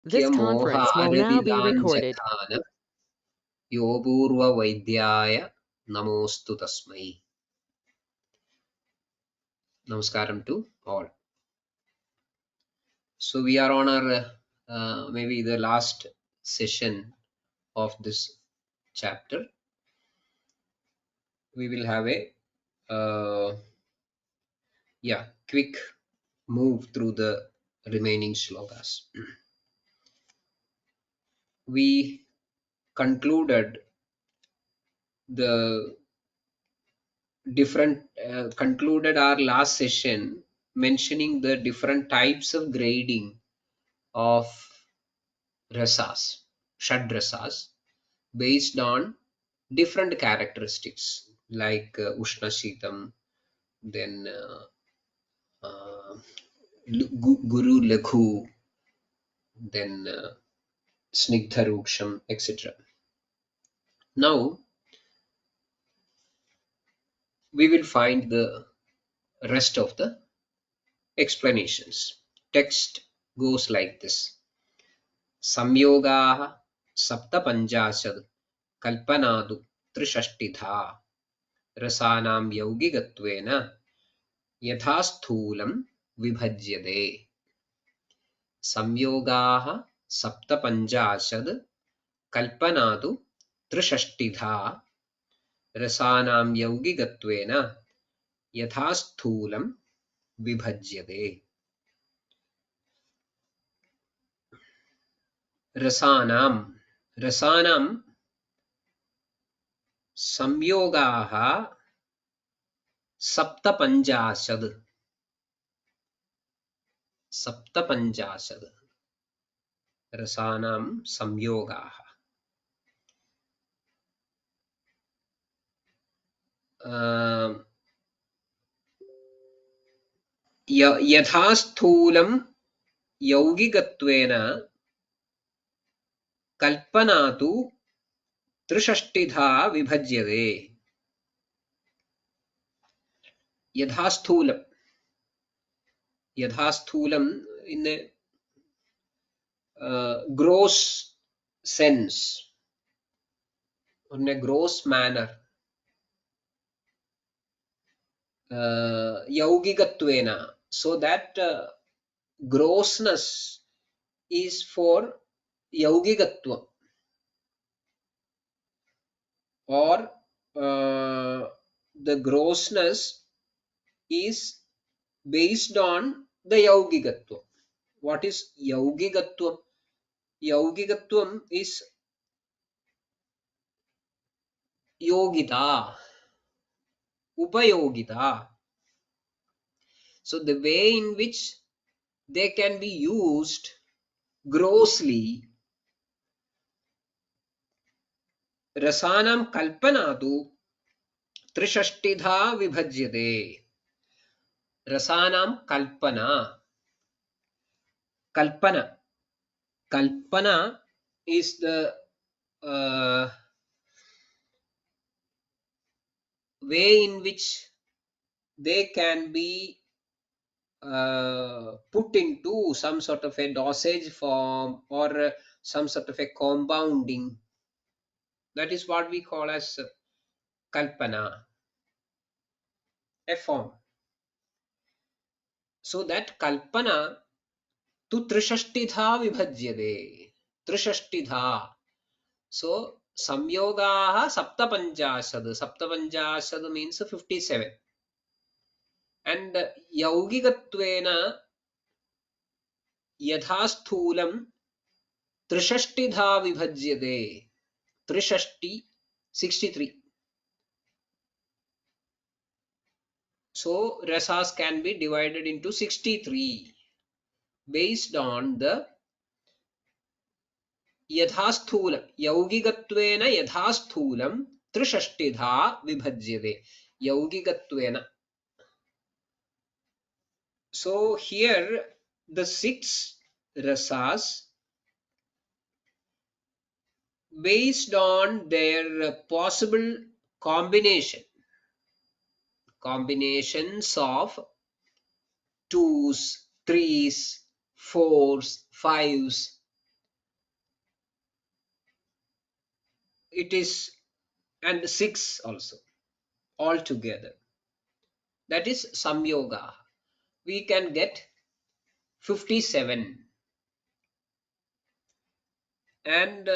This conference will now be recorded. योपूर्व वैद्याय नमोस्तु तस्मै. Namaskaram to all. So we are on our maybe the last session of this chapter. We will have a quick move through the remaining shlokas. We concluded the concluded our last session mentioning the different types of grading of rasas, shad rasas, based on different characteristics like ushna shitam, then guru lakhu, then snigdha ruksham, etc. Now we will find the rest of the explanations. Text goes like this. Samyogaः सप्तपञ्चाशद् कल्पनादु त्रिषष्टिधा रसानां यौगिकत्वेन यथा स्थूलं विभज्यते. संयोगाः सप्तपञ्चाशद् कल्पनादु त्रिषष्टिधा रसानां यौगिकत्वेन यथा स्थूलं विभज्यते. रसानां संयोगाः सप्तपञ्चाशद् रसानां संयोगाः. यथा स्थूलं यौगिकत्वेन कल्पना तु त्रिषष्टिधा विभज्यते. यथा स्थूलं in a gross sense, in a gross manner, yaugikatvena, so that grossness is for yaugikatva, or the grossness is based on the yaugikatva. What is yaugikatvam? Yaugikatvam is yogita, upayogita. So the way in which they can be used grossly. Rasanam kalpanatu त्रिषष्टिधा विभज्यते. रसानां Kalpana is the way in which they can be put into some sort of a dosage form or some sort of a compounding. That is what we call as kalpana, a form. So that kalpana tu trishashtidha vibhajyate. Trishashtidha. So samyogaha saptapanchashad means 57. And yaugikatvena yatha sthulam trishashtidha vibhajyate. Trishashti, 63. So rasas can be divided into 63 based on the yadhasthulam. Yaugikatvena yadhasthulam trishashtidha vibhajyate. Yaugikatvena. So here the 6 rasas, based on their possible combinations of 2s, 3s, 4s, 5s, it is, and 6 also all together. That is samyoga. We can get 57. And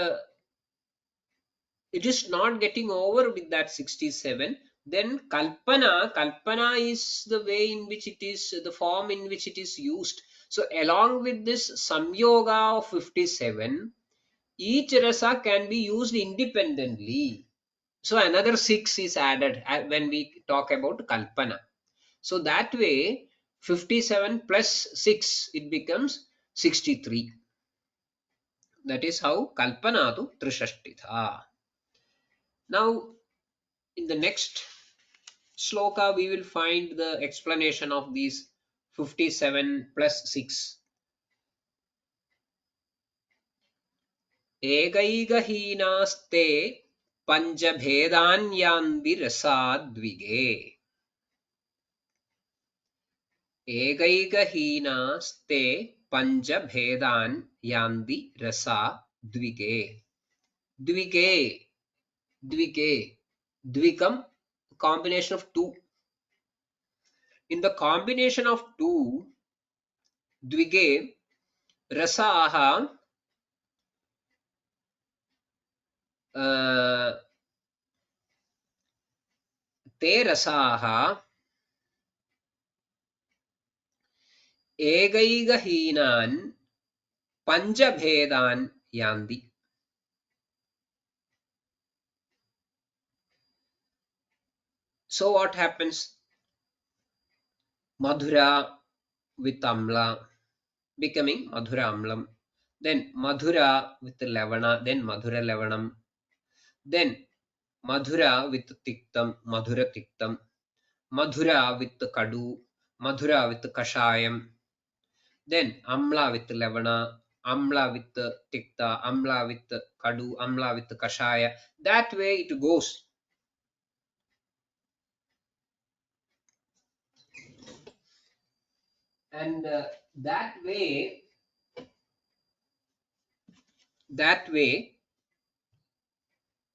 it is not getting over with that 67. Then kalpana is the way in which it is, the form in which it is used. So along with this samyoga of 57, each rasa can be used independently. So another 6 is added when we talk about kalpana. So that way 57 plus 6, it becomes 63. That is how kalpana tu trishashtitha. Now in the next shloka we will find the explanation of these 57 plus 6. Ekaigahinaste panjabhedanyanvi rasadvige. Ekaigahinaste panjabhedan yanti rasa dvige. Dvige, dvige, dvikam, combination of two. In the combination of two, dvige, rasaha, te rasaha ekaigahinan panjabhedan yanti. So what happens? Madhura with amla becoming madhura amlam. Then madhura with lavana, then madhura lavanam. Then madhura with tiktam, madhura tiktam. Madhura with kadu, madhura with kashayam. Then amla with lavana, amla with tikta, amla with kadu, amla with kashaya. That way it goes. And that way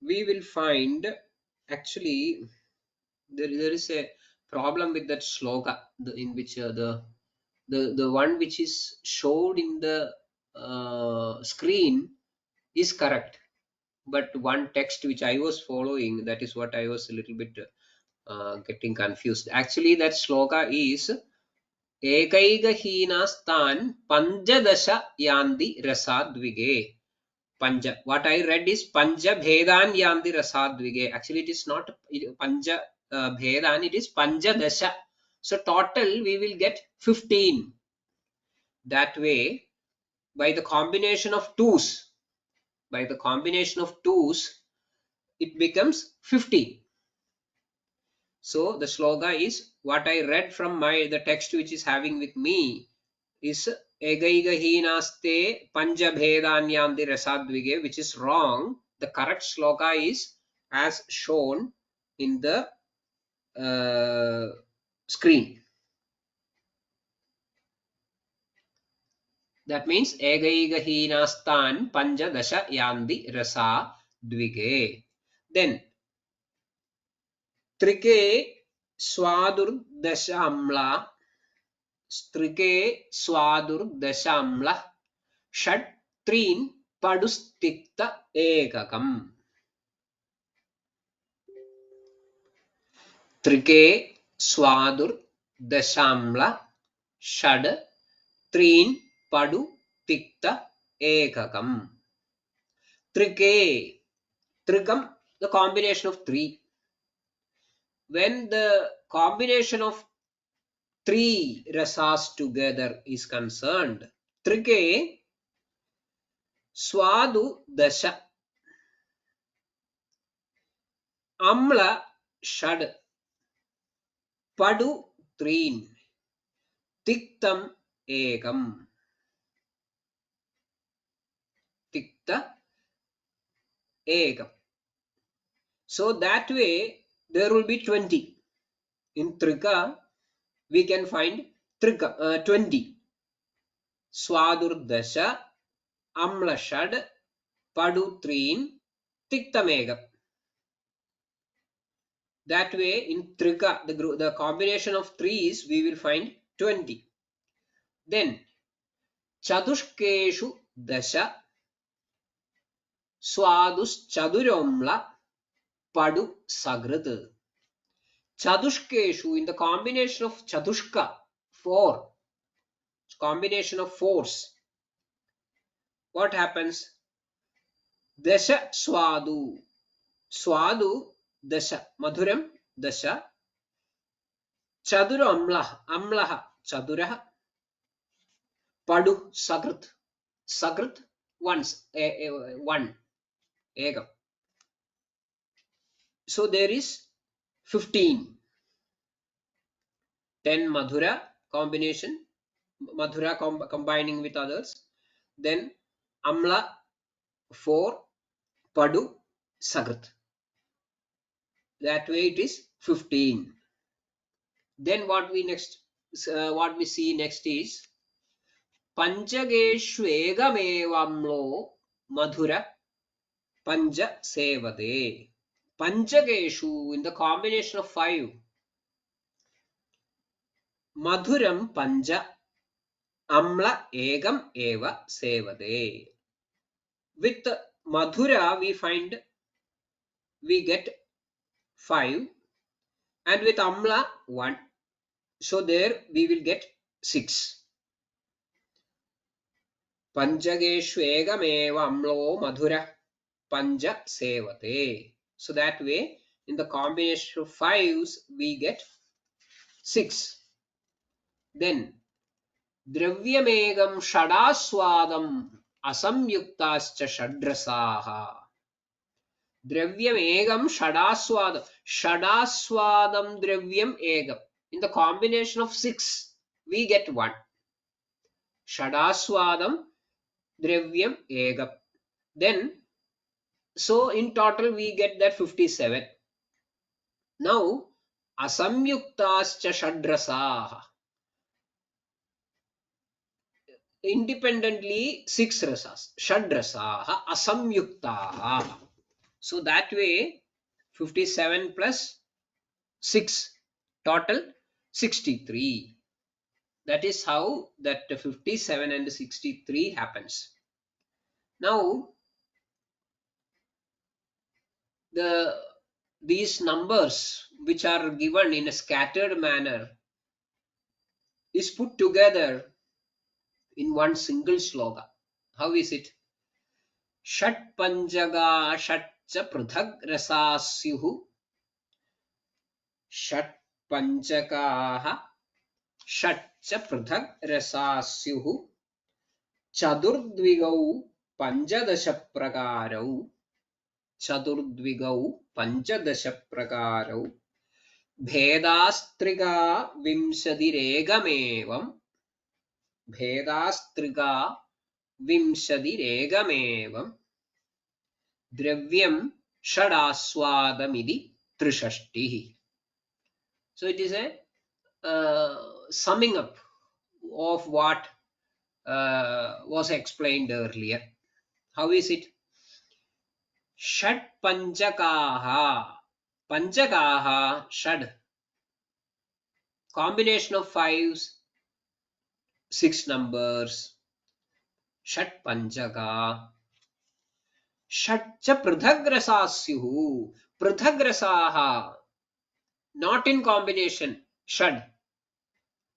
we will find, actually there is a problem with that shloka, in which the one which is showed in the screen is correct, but one text which I was following, that is what I was a little bit getting confused. Actually that shloka is ekaigahinastan panjadasha yanti rasadvige. Panja. What I read is Panja Bhedan Yanti Rasadvige. Actually, it is not Panja Bhedan, it is Panja Dasha. So, total we will get 15. That way, by the combination of twos, it becomes 15. So, the sloga is what I read from the text which is having with me is Egaigahinaste Panjabhedanyanti Rasadvige, which is wrong. The correct sloka is as shown in the screen. That means Egaigahinastan Panjadasha Yanti Rasa Dvige. Then Trike Swadur Dasha Amla, Strike Swadur Dasha Amla, Shad Trin Padustikta Ekakam. Trike Swadur Dashamla Shad Trin Padu Tikta Ekakam. Trike, Trikam, the combination of 3. When the combination of 3 rasas together is concerned, Trike Swadu Dasha Amla Shad Padu Trin Tiktam Ekam. Tikta Ekam. So that way there will be 20. In Trika we can find 20. Swadurdasha Amlashad Padutrin Tiktamegam. That way, in Trika, the combination of 3s, we will find 20. Then, Chadushkeshu Dasha Swadus Chaduromla Padu Sagrat. Chadushkeshu, in the combination of Chadushka, 4, combination of 4s, what happens? Dasha Swadu. Swadu Dasha. Madhuram Dasha. Chadura Amlaha. Amlaha Chaduraha. Padu Sagrat. Sagrat once. One. Egam. So there is 15. 10 Madhura combination. Madhura combining with others. Then Amla 4. Padu Sagrat. That way it is 15. Then what we see next is Panchageshvu egamevamlo madhura panja sevade. Panchageshu, in the combination of 5, madhuram panja amla egam eva sevade. With madhura we get 5, and with amla 1. So there we will get 6. Panchageshu egameva amlo madhura panja sevate. So that way, in the combination of 5s, we get 6. Then, dravyamegam shadaswadam asamyuktascha shadrasaha. Dravyamegam shadaswadam. Shadaswadam dravyam egam. In the combination of 6, we get 1. Shadaswadam dravyam egam. Then, so in total we get that 57. Now, asamyuktascha shadrasaha. Independently 6 rasas. Shadrasaha asamyuktaha. So that way 57 plus 6, total 63. That is how that 57 and 63 happens. Now, these numbers which are given in a scattered manner is put together in one single sloga. How is it? Shat panjaga shatcha prithag rasasyuhu. Shat panchakaha shatcha prithag rasasyuhu. Chadurdvigau panchadasha prakarau. Chadurdvigau panchadasha prakarau. Bhedastriga vimshadiregamevam. Bhedastriga vimshadiregamevam. Dravyam shadaswadamidi trishashtihi. So it is a summing up of what was explained earlier. How is it? Shat panchakaha. Panchakaha, shad. Combination of 5s, 6 numbers. Shat panchaka. Shatcha pridhagrasasyuhu. Pridhagrasaha. Not in combination. Shad.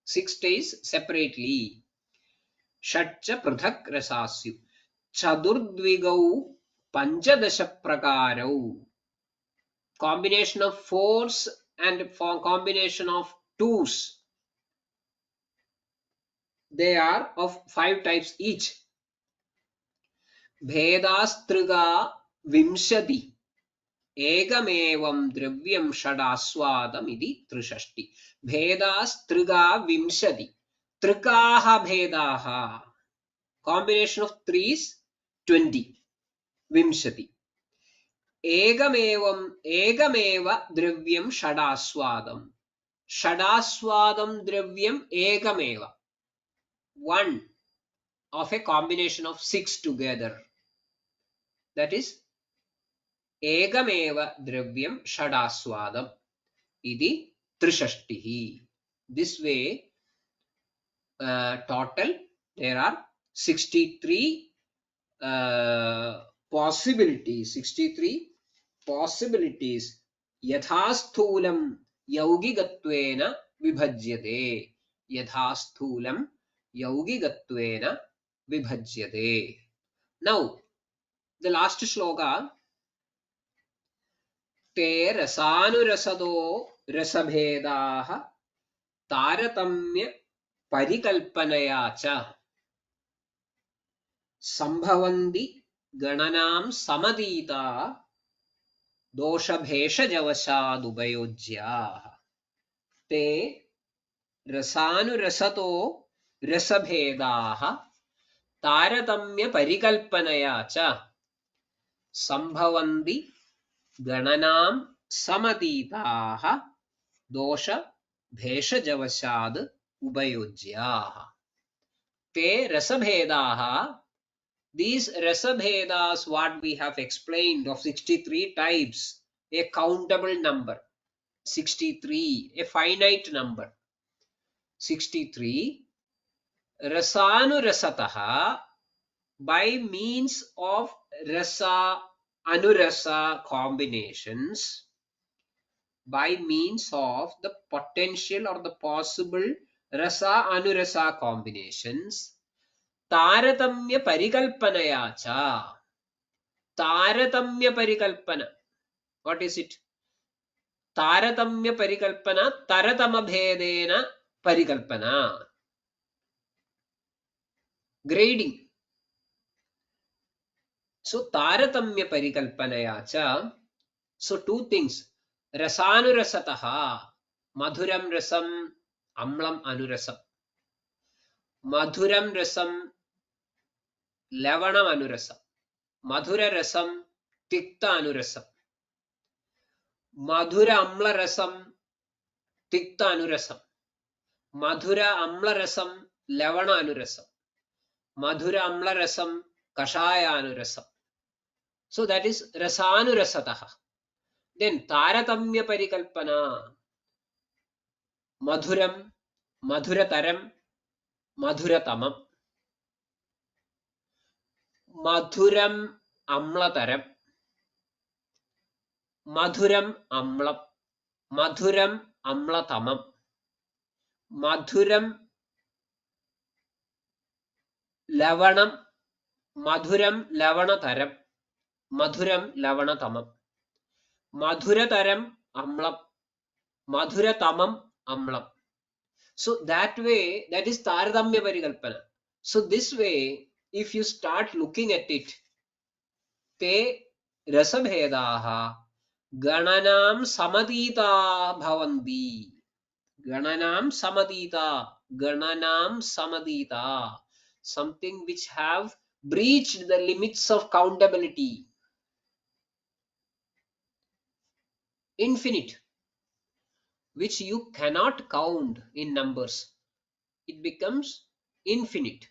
6 days separately. Shatcha pridhagrasasyu. Chadurdvigau panchadasha prakarau. Combination of 4s and combination of 2s. They are of 5 types each. Bhedastriga vimshati. Egamevam dravyam shadaswadam idi trishashti. Bhedastriga vimshati. Trikaha bhedaha. Combination of 3s, 20. Vimshati. Egameva dravyam shadaswadam. Shadaswadam dravyam egameva. 1 of a combination of 6 together. That is Egameva dravyam shadaswadam iti trishashtihi. This way, total there are 63 possibilities. 63 possibilities. Yathasthulam yaugigatvena vibhajyate. Yathasthulam yaugigatvena vibhajyate. Now, the last shloka. Te rasanurasado rasabhedaah तारतम्य परिकल्पनया च संभवन्ति गणनां समतीता दोषभेषजवशादुपयोज्याः. ते रसानुरसतो रसभेदाः तारतम्य परिकल्पनया च संभवन्ति गणनां समतीताः दोषभेषजवशाद् उपयोज्याः. Te rasabhedaha. These rasabhedas, what we have explained of 63 types, a countable number. 63, a finite number. 63. Rasanurasataha, by means of rasa anurasa combinations, by means of the potential or the possible rasa anurasa combinations, तारतम्य परिकल्पनया च. तारतम्य परिकल्पना, what is it? तारतम्य परिकल्पना तरतम भेदेन परिकल्पना, grading. So तारतम्य परिकल्पनया च. So two things. रसानुरसतः, मधुरम रसम अम्लम अनुरसम. मधुरम रसम लवणम अनुरसम. मधुर रसम तिक्त अनुरसम. मधुर अम्ल रसम तिक्त अनुरसम. मधुर अम्ल रसम लवण अनुरसम. मधुर अम्ल रसम कषाय अनुरसम. So that is rasanurasatah. Then तारतम्य परिकल्पना, मधुरम मधुरतरम मधुरतमम. मधुरम अम्लतरम मधुरम अम्लम. मधुरम अम्लतमम. मधुरम लवणम. मधुरम लवणतरम. मधुरम लवणतमम. मधुरतरम अम्लम. मधुरतमम अम्लम. So that way, that is तारतम्य परिकल्पना. So this way, if you start looking at it, te rasabhedaah gananam samadita bhavanti. Gananam samadita. Gananam samadita. Something which have breached the limits of countability. Infinite. Which you cannot count in numbers. It becomes infinite.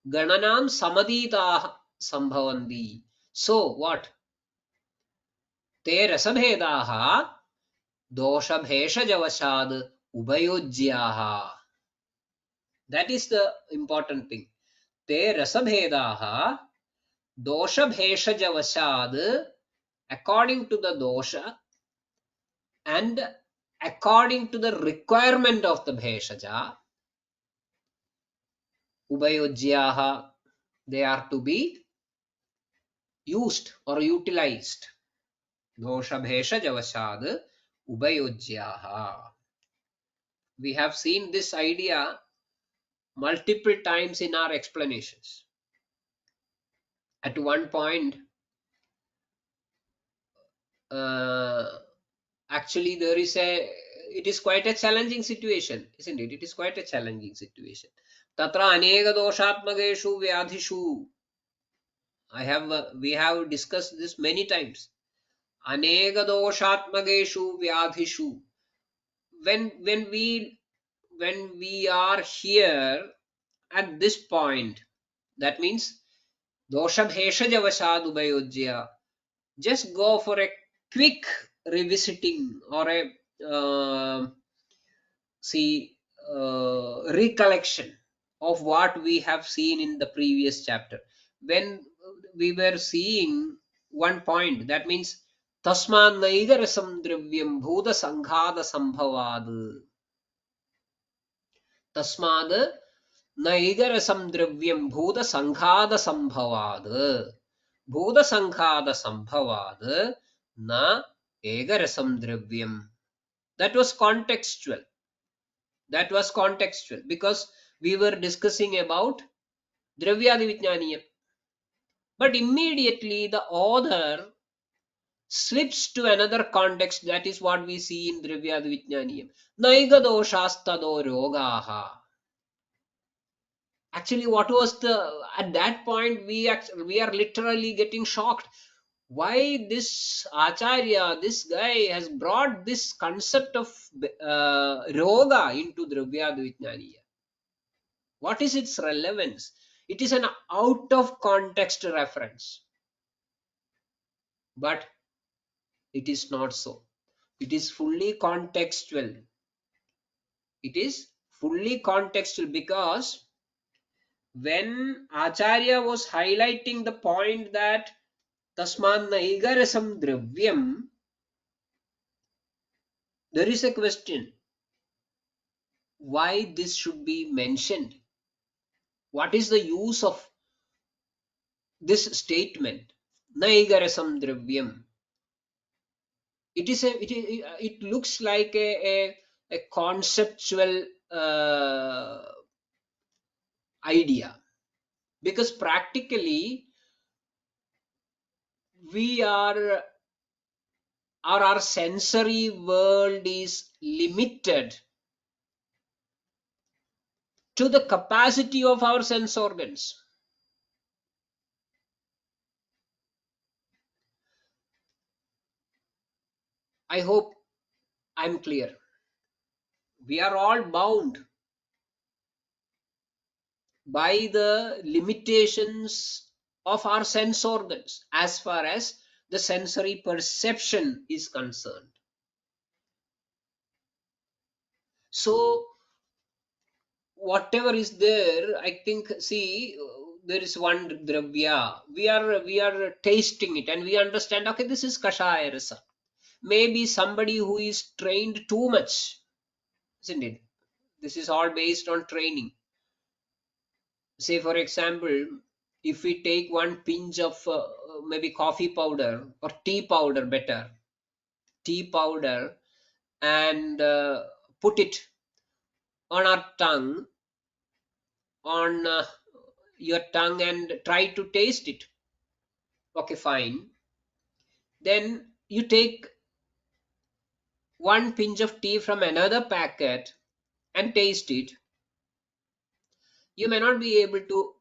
Gananam samadita sambhavanti. So what? Te rasabhedaah doshabheshajavashad ubayojyaha. That is the important thing. Te rasabhedaah doshabheshajavashad, according to the dosha and according to the requirement of the bheshaja, ubayojyaha, they are to be used or utilized. Doshabheshajavashad ubayojyaha. We have seen this idea multiple times in our explanations. At one point, actually there is it is quite a challenging situation, isn't it? It is quite a challenging situation. Tatra aneka doshatmakeshu vyadhishu. We have discussed this many times. Aneka doshatmakeshu vyadhishu. When we are here at this point, that means doshabheshajavashad ubayojya. just go for a quick revisiting or a see recollection of what we have seen in the previous chapter. When we were seeing one point, that means tasman naigarasam dravyam bhuta sanghada sambhavad. Tasmad naigarasam dravyam bhuta sanghada sambhavad. Bhuta sanghada sambhavad na egarasam dravyam. That was contextual. That was contextual because we were discussing about Dravyadi Vijnaniyam. But immediately the author slips to another context. That is what we see in Dravyadi Vijnaniyam. Naiga doshastado rogaha. Actually, what was the at that point we are literally getting shocked. Why this Acharya, this guy has brought this concept of roga into Dravyadi Vijnaniyam? What is its relevance? It is an out of context reference. But it is not so. It is fully contextual. It is fully contextual because when Acharya was highlighting the point that Tasman Naigarasam Dravyam, there is a question. Why this should be mentioned? What is the use of this statement? Naigarasam Dravyam. It looks like a conceptual idea, because practically we are, or our sensory world is limited to the capacity of our sense organs. I hope I'm clear. We are all bound by the limitations of our sense organs as far as the sensory perception is concerned. So whatever is there, I think, see, there is one dravya. We are tasting it and we understand, okay, this is kashaya rasa. Maybe somebody who is trained too much, isn't it? This is all based on training. Say, for example, if we take one pinch of maybe coffee powder or tea powder, better, tea powder, and put it on our tongue, on your tongue, and try to taste it. Okay, fine. Then you take one pinch of tea from another packet and taste it. You may not be able to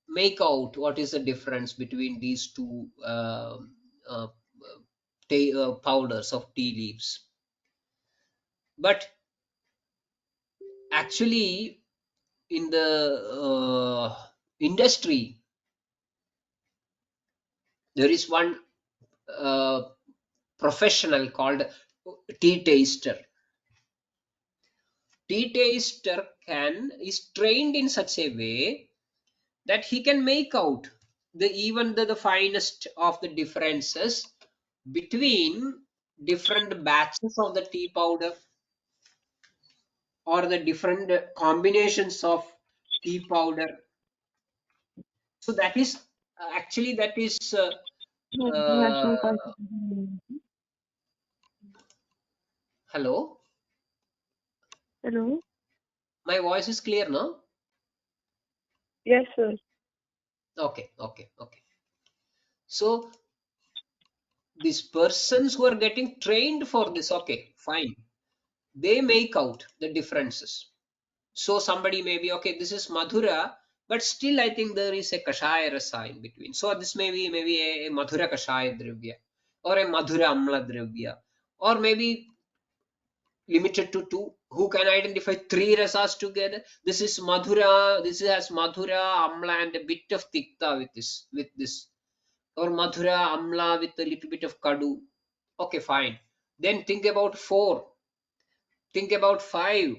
make out what is the difference between these two powders of tea leaves. But actually, in the industry, there is one professional called tea taster. Tea taster is trained in such a way that he can make out even the finest of the differences between different batches of the tea powder or the different combinations of tea powder. So that is actually that is National uh, Park. hello, Hello. my voice is clear now. Yes, sir. Okay, okay, okay. So these persons who are getting trained for this, okay, fine, they make out the differences. So somebody may be, okay, this is Madhura, but still I think there is a Kashaya rasa in between. So this may be maybe a Madhura Kashaya Dravya or a Madhura Amla Dravya, or maybe limited to two. Who can identify three rasas together? This is Madhura, this has Madhura, Amla, and a bit of Tikta with this. or madhura amla with a little bit of kadu. Okay, fine. Then think about 4. Think about 5.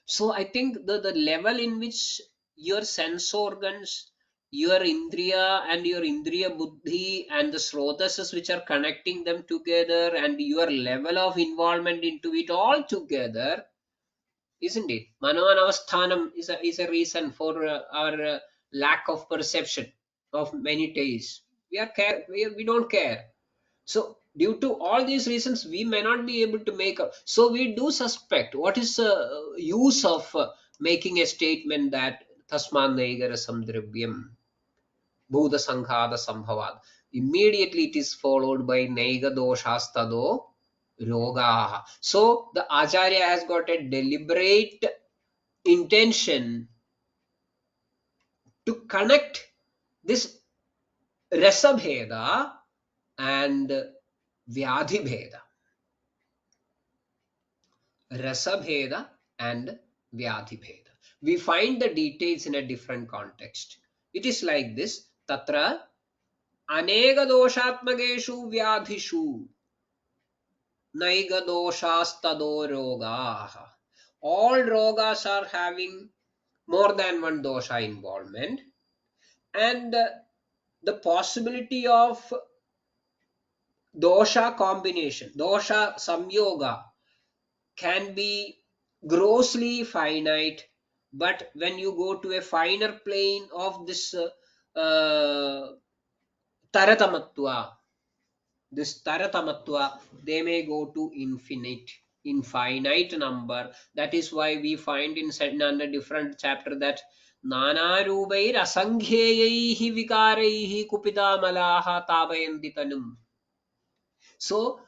So I think the level in which your sense organs, your indriya and your indriya buddhi and the srotasas which are connecting them together, and your level of involvement into it all together, isn't it? Manoanavasthanam is a reason for our lack of perception of many days. We don't care. So due to all these reasons, we may not be able to make a. So we do suspect what is the use of making a statement that tasman naigarasam dravyam bhuta sanghada sambhavad. Immediately it is followed by naiga doshastado rogaha. So the acharya has got a deliberate intention to connect this rasabheda and vyadhibheda. Rasabheda and Vyadhibheda. We find the details in a different context. It is like this. Tatra anega doshatmageshu vyadhishu naiga doshastado rogaha. All rogas are having more than one dosha involvement, and the possibility of dosha combination, dosha samyoga, can be grossly finite, but when you go to a finer plane of this taratamatva, they may go to infinite number. That is why we find in a different chapter that nanarubair asankhyeyaih vikaraihi kupita malaha tavayanti tanum. So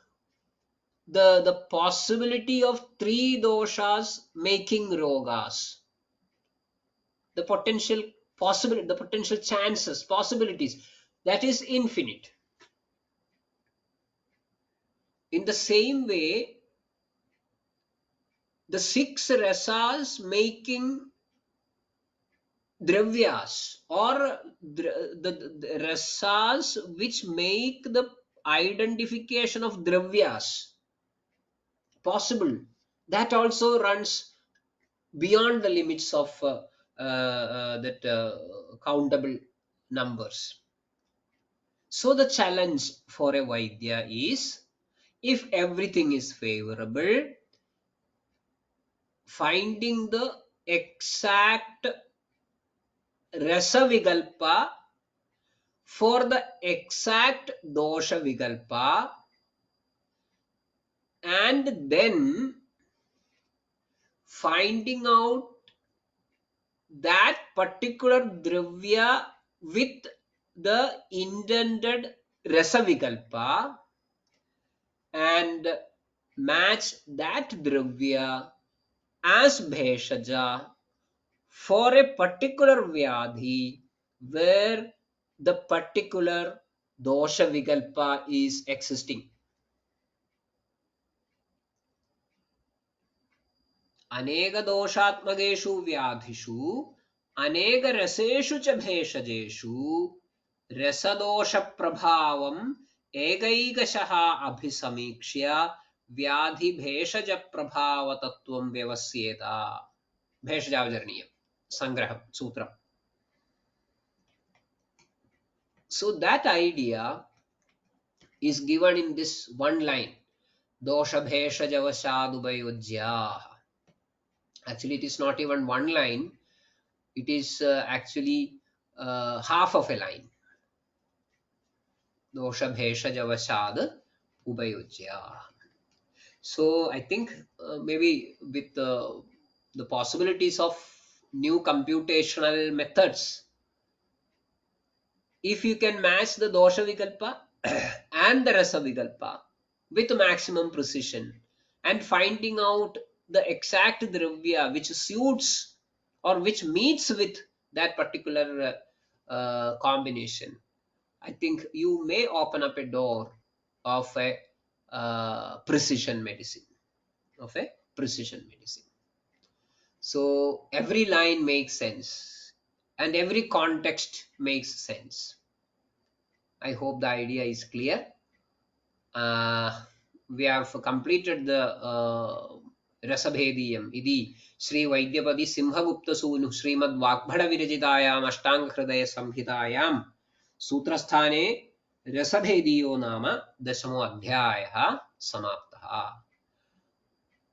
the possibility of 3 doshas making rogas, the potential possibility, the potential chances, possibilities, that is infinite. In the same way, the 6 rasas making dravyas, or the rasas which make the identification of dravyas possible, that also runs beyond the limits of that countable numbers. So the challenge for a Vaidya is, if everything is favorable, finding the exact rasa vigalpa for the exact dosha vigalpa, and then finding out that particular dravya with the intended rasa vikalpa, and match that dravya as bheshaja for a particular vyadhi where the particular dosha vikalpa is existing. अनेक दोषात्मकेषु व्याधिषु अनेक रसेषु च भेषजेषु रसदोष प्रभावम् एकैकशः अभिसमीक्ष्य व्याधि भेषज प्रभाव तत्त्वं व्यवस्येत. भेषजावचरणीयं संग्रहं सूत्रम्. So that idea is given in this one line, dosha bheshajavashadubhayojya. Actually, it is not even one line. It is actually half of a line. Dosha bheshajavashad ubayojya. So I think maybe with the possibilities of new computational methods, if you can match the dosha vikalpa and the rasa vikalpa with maximum precision, and finding out the exact dravya which suits or which meets with that particular combination, I think you may open up a door of a precision medicine, of a precision medicine. So every line makes sense and every context makes sense. I hope the idea is clear. We have completed the Rasabhediyam. Idi Sri Vaidyapadi Simhagupta Sunu Srimad Vagbhada Virajitayam Ashtanga Hridaya Samhitayam Sutrasthane Rasabhediyo Nama Dashamo Adhyaya Samaptaha.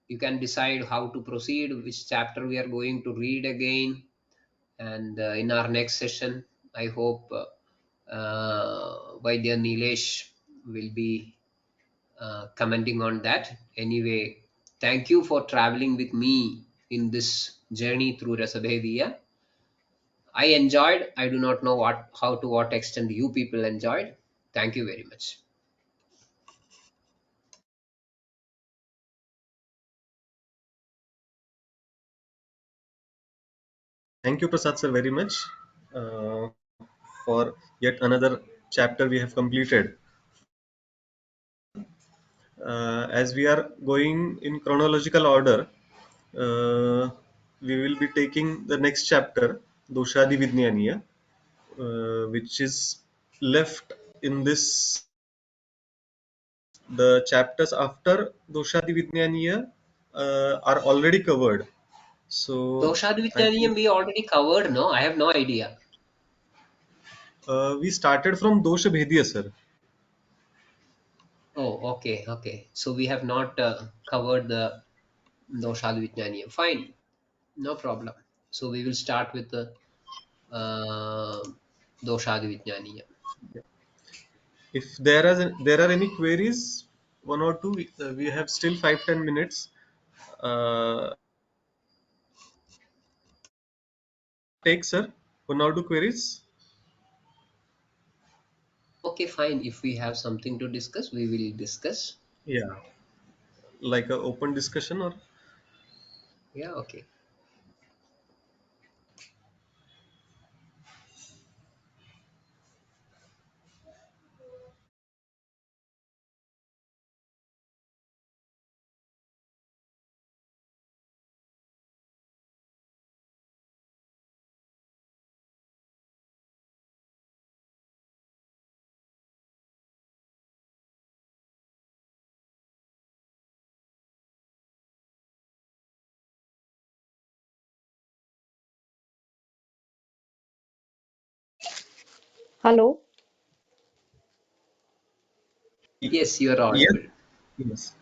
You can decide how to proceed, which chapter we are going to read again, and in our next session, I hope Vaidya Nilesh will be commenting on that. Anyway, thank you for traveling with me in this journey through Rasabhediya. I enjoyed. I do not know how to what extent you people enjoyed. Thank you very much. Thank you, Prasad sir, very much for yet another chapter we have completed. As we are going in chronological order, uh, we will be taking the next chapter, Doshadi Vijnaniya, which is left in this. The chapters after Doshadi Vijnaniya are already covered. So I think Doshadvitaniyam we already covered, no? I have no idea. we started from Dosha Bhediya, sir. Oh, okay, okay. So we have not covered the Doshadvitaniyam. Fine, no problem. So we will start with the uh, Doshadvitaniyam. If there are any queries, one or two, we have still 5-10 minutes. Uh, take, sir, one or two queries. Okay, fine. If we have something to discuss, we will discuss. Yeah, like a open discussion or Yeah, okay. Hello. Yes, you are yes, audible. yes.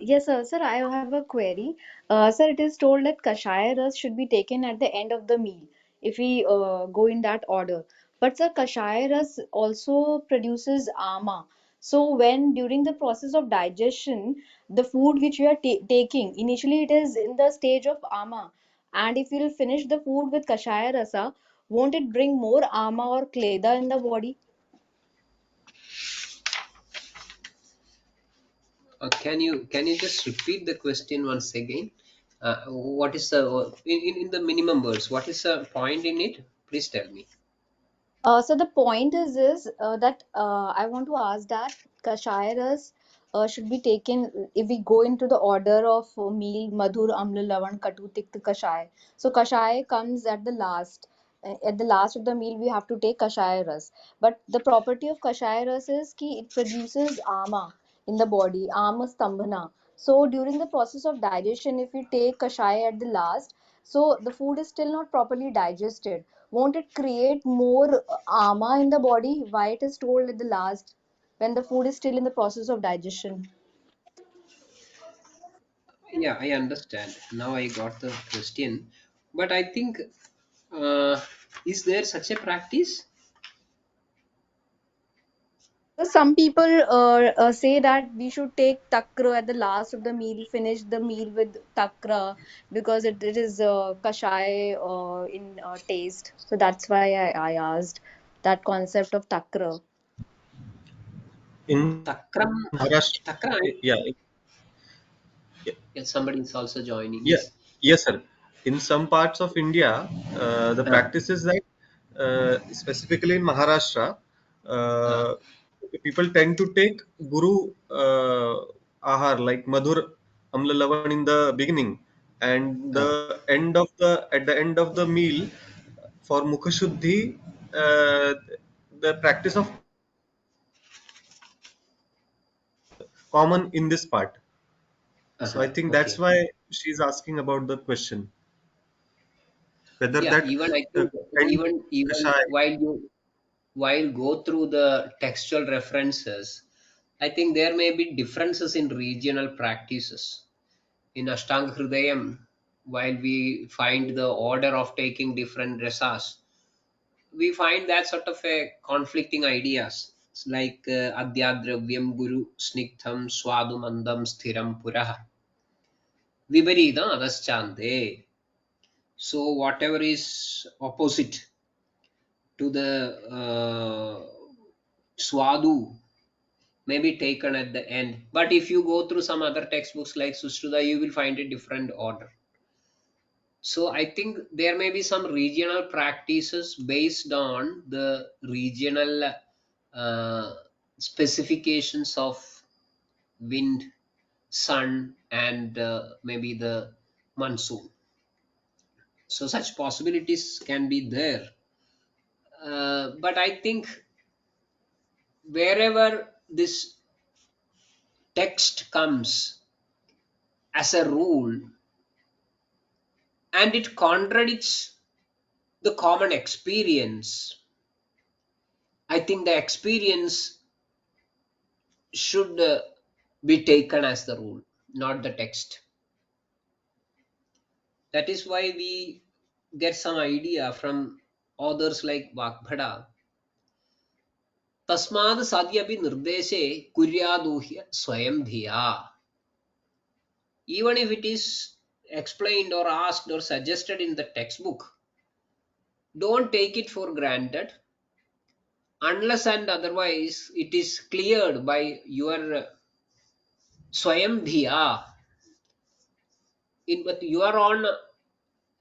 Yes, sir. Sir, I have a query. Sir, it is told that Kashaya Ras should be taken at the end of the meal if we go in that order. But sir, Kashaya Ras also produces ama. So when during the process of digestion, the food which we are taking, initially it is in the stage of ama. And if we'll finish the food with Kashaya Rasa, won't it bring more ama or kleda in the body? Can you just repeat the question once again? What is the in the minimum words? What is the point in it? Please tell me. So the point is that I want to ask that kashayaras should be taken if we go into the order of meal madhur amla lavan katu tikta kashay. So kashay comes at the last. At the last of the meal we have to take kashayaras. But the property of kashayaras is ki it produces ama in the body, ama stambhana. So during the process of digestion, if we take kashay at the last, so the food is still not properly digested. Won't it create more ama in the body? Why it is told at the last when the food is still in the process of digestion? Yeah, I understand. Now I got the question, but I think uh, is there such a practice? So some people say that we should take takra at the last of the meal, finish the meal with takra because it is kashay in taste. So that's why I asked that concept of takra. In Takram, Maharashtra, takra. yeah, Yes, somebody is also joining. yeah, Yes. yes, sir. In some parts of India, the Uh, practice is that, specifically in Maharashtra, uh, uh, people tend to take Guru Ahar, like Madhur Amla Lavan in the beginning, and uh. at the end of the meal for Mukha Shuddhi, the practice of common in this part. So I Uh-huh. think that's Okay. why she's asking about the question whether Yeah, that even I think kind of even kashaya. while go through the textual references, I think there may be differences in regional practices. In Ashtanga Hridayam, while we find the order of taking different rasas, we find that sort of a conflicting ideas. It's like Adhyadravyam Guru Snigdham Swadu Mandam Sthiram Purah Viparita Adaschande. So whatever is opposite to the Swadu may be taken at the end. But if you go through some other textbooks like Sushruta, you will find a different order. So I think there may be some regional practices based on the regional uh, specifications of wind, sun, and maybe the monsoon. So such possibilities can be there. But I think wherever this text comes as a rule and it contradicts the common experience, I think the experience should be taken as the rule, not the text. That is why we get some idea from authors like Vagbhada. Tasmad sadhyapi nirdeshe kuryaduhya swayam dhiya. Even if it is explained or asked or suggested in the textbook, don't take it for granted unless and otherwise it is cleared by your swayam dhiya in but your own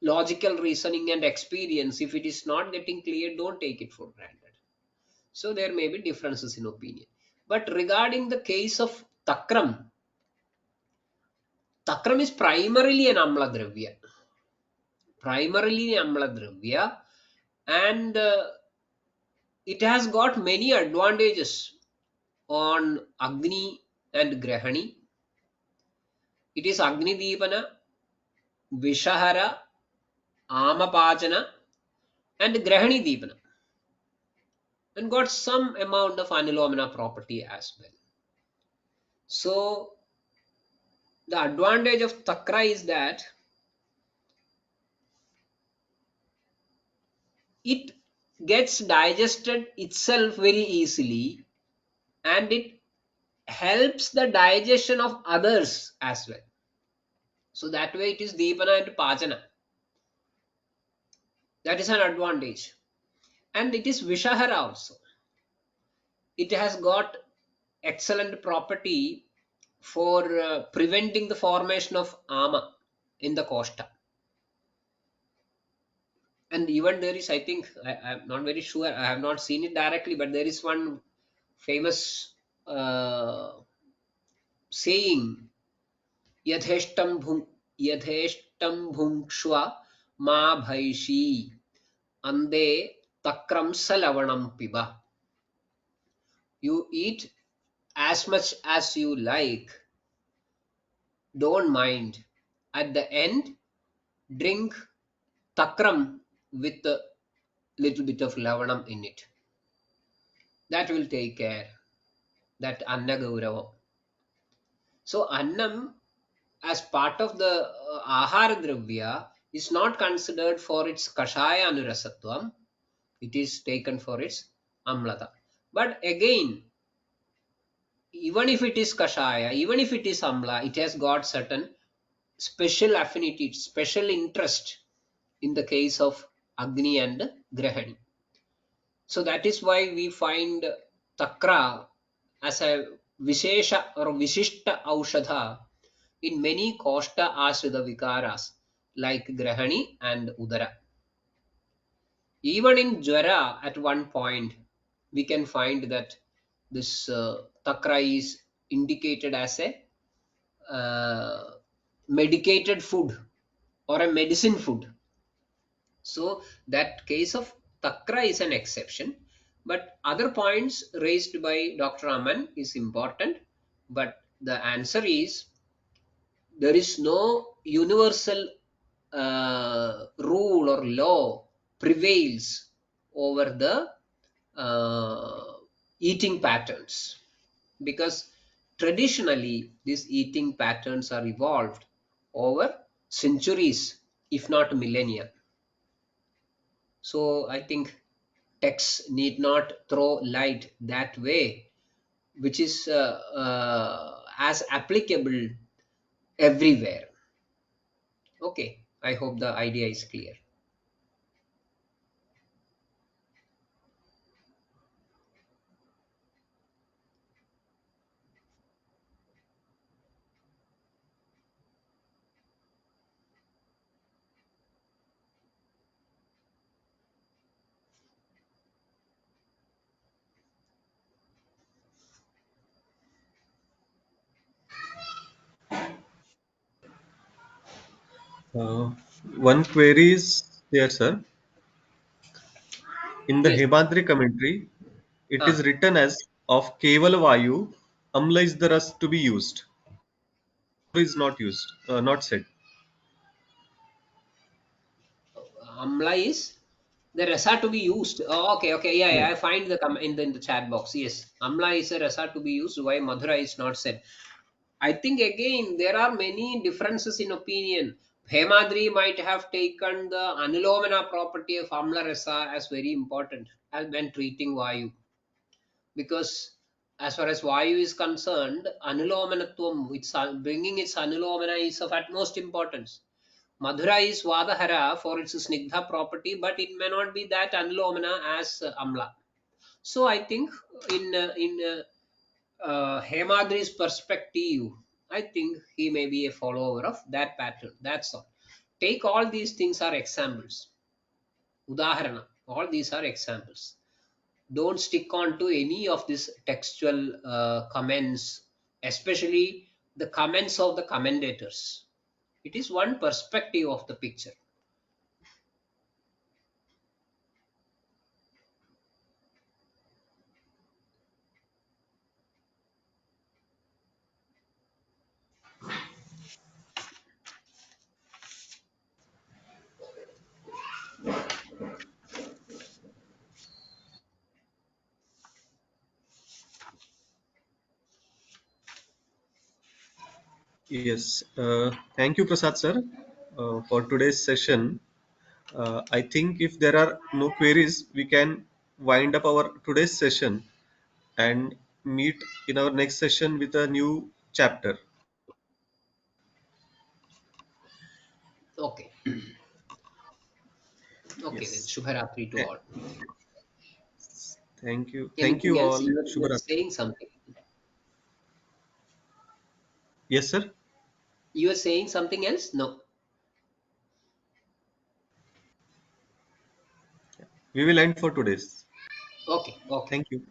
logical reasoning and experience. If it is not getting clear, don't take it for granted. So there may be differences in opinion. But regarding the case of takram, takram is primarily an amla dravya, and it has got many advantages on agni and grahani. It is agni deepana, vishahara, amapachana, and grahani deepana, and got some amount of anilomana property as well. So the advantage of takra is that it gets digested itself very easily, and it helps the digestion of others as well. So that way it is deepana and pachana. That is an advantage. And it is vishahara also. It has got excellent property for preventing the formation of ama in the kosta. And even there is, I think, I'm not very sure, I have not seen it directly, but there is one famous uh, saying, yadheshtam bhunksva ma bhaishi ande takram salavanam piba. You eat as much as you like, don't mind. At the end, drink takram with a little bit of lavanam in it. That will take care. That anna gauravam. So annam as part of the ahara dravya is not considered for its kashaya anurasatvam. It is taken for its amlata. But again, even if it is kashaya, even if it is amla, it has got certain special affinity, special interest in the case of Agni and Grahani. So that is why we find Takra as a Vishesha or Vishishta Aushadha in many Koshta Ashrida Vikaras like Grahani and Udara. Even in Jwara, at one point, we can find that this Takra is indicated as a medicated food or a medicine food. So that case of takra is an exception, but other points raised by Dr. Aman is important. But The answer is there is no universal rule or law prevails over the eating patterns, because traditionally these eating patterns are evolved over centuries, if not millennia. So I think texts need not throw light that way, which is as applicable everywhere. Okay, I hope the idea is clear. Uh, One query is there, sir. In the Yes. Hemantri commentary, it is Ah, written as of Keval Vayu, Amla is the rus to be used. Is not used, not said. amla is the rasa to be used. Oh, okay, okay, yeah, Yeah. yeah, I find the in the chat box. Yes, amla is a rasa to be used. Why madhura is not said? I think again there are many differences in opinion. Hemadri might have taken the anulomana property of amla rasa as very important as when treating vayu, because as far as vayu is concerned, anulomanatvam, it's bringing its anulomana is of utmost importance. Madhura is Vadahara for its snigdha property, but it may not be that anulomana as Amla. So I think in Hemadri's perspective, I think he may be a follower of that pattern. That's all. Take all these things are examples. Udaharana. All these are examples. Don't stick on to any of these textual comments, especially the comments of the commentators. It is one perspective of the picture. Yes. Thank you, Prasad sir, for today's session. I think if there are no queries, we can wind up our today's session and meet in our next session with a new chapter. Okay. Okay, then Yes. Shubharatri to Th- all. Thank you. Thank Anything you else? all. You were Shubharatri. saying something. Yes, sir. You were saying something else? No. We will end for today's. Okay, okay. Thank you.